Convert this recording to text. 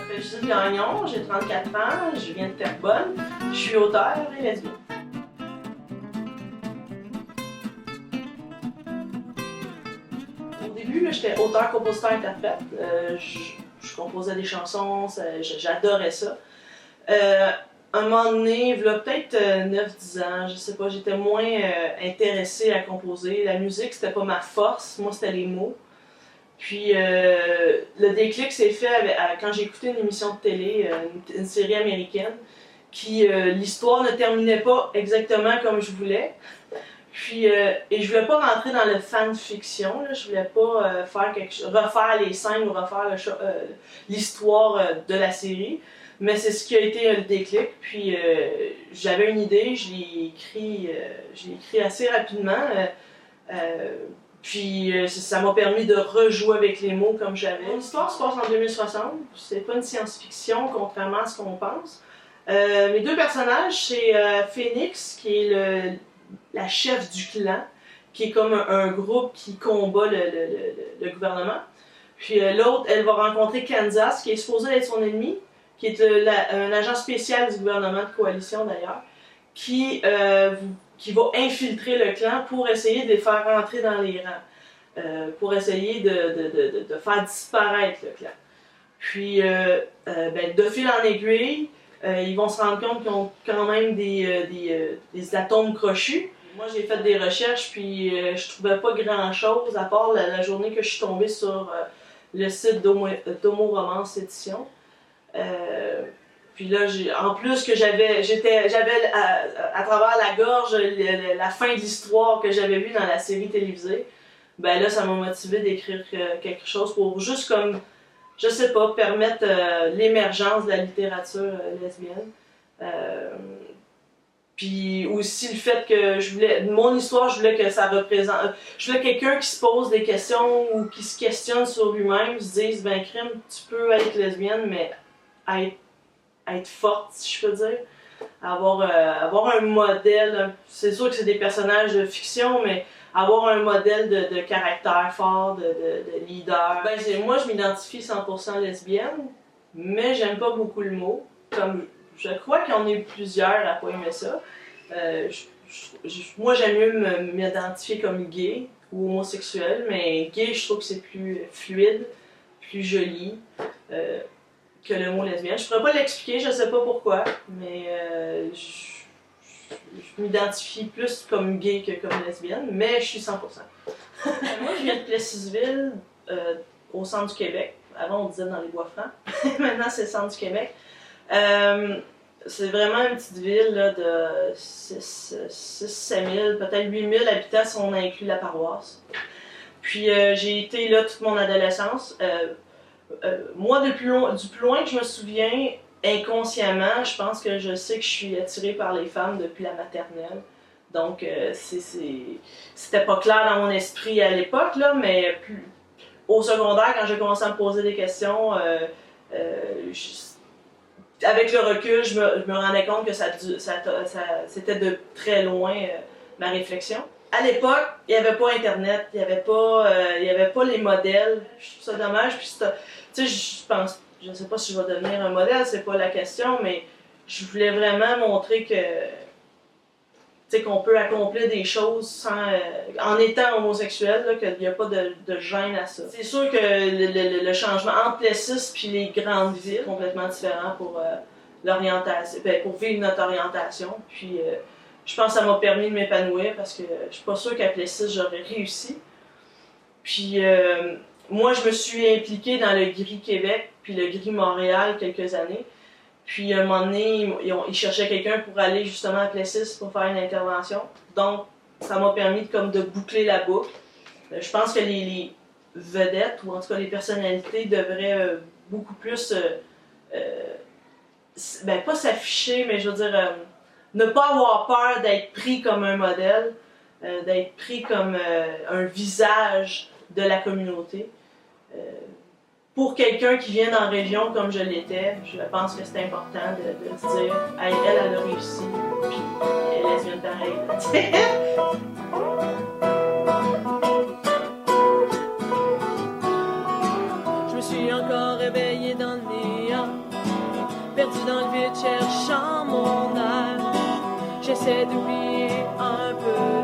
m'appelle Judith Gagnon, j'ai 34 ans, je viens de Terrebonne, je suis auteure et lesbienne. Au début, j'étais auteur, compositeur, interprète. Je composais des chansons, j'adorais ça. Un moment donné, il y a peut-être 9-10 ans, je sais pas, j'étais moins intéressée à composer. La musique, c'était pas ma force, moi c'était les mots. Puis le déclic s'est fait quand j'ai écouté une émission de télé, une série américaine, qui l'histoire ne terminait pas exactement comme je voulais. Puis, et je voulais pas rentrer dans le fanfiction, là, je voulais pas refaire les scènes ou refaire l'histoire de la série. Mais c'est ce qui a été le déclic. Puis j'avais une idée, je l'ai écrit assez rapidement. Puis ça m'a permis de rejouer avec les mots comme j'avais. L'histoire se passe en 2060, c'est pas une science-fiction contrairement à ce qu'on pense. Mes deux personnages, c'est Phoenix, qui est la chef du clan, qui est comme un groupe qui combat le gouvernement. Puis l'autre, elle va rencontrer Kansas, qui est supposé être son ennemi, qui est un agent spécial du gouvernement de coalition d'ailleurs, qui va infiltrer le clan pour essayer de les faire rentrer dans les rangs, pour essayer de faire disparaître le clan. Puis, de fil en aiguille, ils vont se rendre compte qu'ils ont quand même des atomes crochus. Moi, j'ai fait des recherches, puis je trouvais pas grand-chose, à part la journée que je suis tombée sur le site d'Homo Romance Édition. Puis là, en plus que j'avais à travers la gorge la fin de l'histoire que j'avais vue dans la série télévisée, ben là, ça m'a motivé d'écrire quelque chose pour juste comme, je sais pas, permettre l'émergence de la littérature lesbienne. Puis aussi le fait que mon histoire, je voulais que ça représente, je voulais quelqu'un qui se pose des questions ou qui se questionne sur lui-même, se dise, ben crime, tu peux être lesbienne, mais être forte, si je peux dire. Avoir un modèle, c'est sûr que c'est des personnages de fiction, mais avoir un modèle de caractère fort, de leader. Ben, moi, je m'identifie 100% lesbienne, mais j'aime pas beaucoup le mot. Comme je crois qu'il y en a eu plusieurs à pas aimer ça. Moi, j'aime mieux m'identifier comme gay ou homosexuel, mais gay, je trouve que c'est plus fluide, plus joli que le mot lesbienne. Je pourrais pas l'expliquer, je sais pas pourquoi, mais je m'identifie plus comme gay que comme lesbienne, mais je suis 100%. Moi, je viens de Plessisville, au centre du Québec. Avant, on disait dans les Bois-Francs. Maintenant, c'est le centre du Québec. C'est vraiment une petite ville là, de 6-7 000, peut-être 8 000 habitants si on inclut la paroisse. Puis j'ai été là toute mon adolescence. Moi, du plus loin que je me souviens, inconsciemment, je pense que je sais que je suis attirée par les femmes depuis la maternelle. Donc, c'était pas clair dans mon esprit à l'époque, là, mais au secondaire, quand j'ai commencé à me poser des questions, avec le recul, je me rendais compte que c'était de très loin ma réflexion. À l'époque, il n'y avait pas Internet, il n'y avait pas les modèles. Je trouve ça dommage. Puis, tu sais, je ne sais pas si je vais devenir un modèle, c'est pas la question, mais je voulais vraiment montrer que, tu sais, qu'on peut accomplir des choses en étant homosexuel, là, qu'il n'y a pas de gêne à ça. C'est sûr que le changement entre les cis et les grandes villes est complètement différent pour l'orientation, pour vivre notre orientation. Puis, je pense que ça m'a permis de m'épanouir parce que je suis pas sûre qu'à Plessis j'aurais réussi. Puis moi, je me suis impliquée dans le Gris Québec puis le Gris Montréal quelques années. Puis à un moment donné, ils cherchaient quelqu'un pour aller justement à Plessis pour faire une intervention. Donc, ça m'a permis de boucler la boucle. Je pense que les vedettes, ou en tout cas les personnalités, devraient beaucoup plus, pas s'afficher, mais je veux dire, ne pas avoir peur d'être pris comme un modèle, d'être pris comme un visage de la communauté. Pour quelqu'un qui vient dans la région comme je l'étais, je pense que c'est important de se dire hey, elle a réussi, puis elle est lesbienne pareil. Je me suis encore réveillé dans le néant, perdu dans le vide cherchant mon âme. J'essaie d'oublier un peu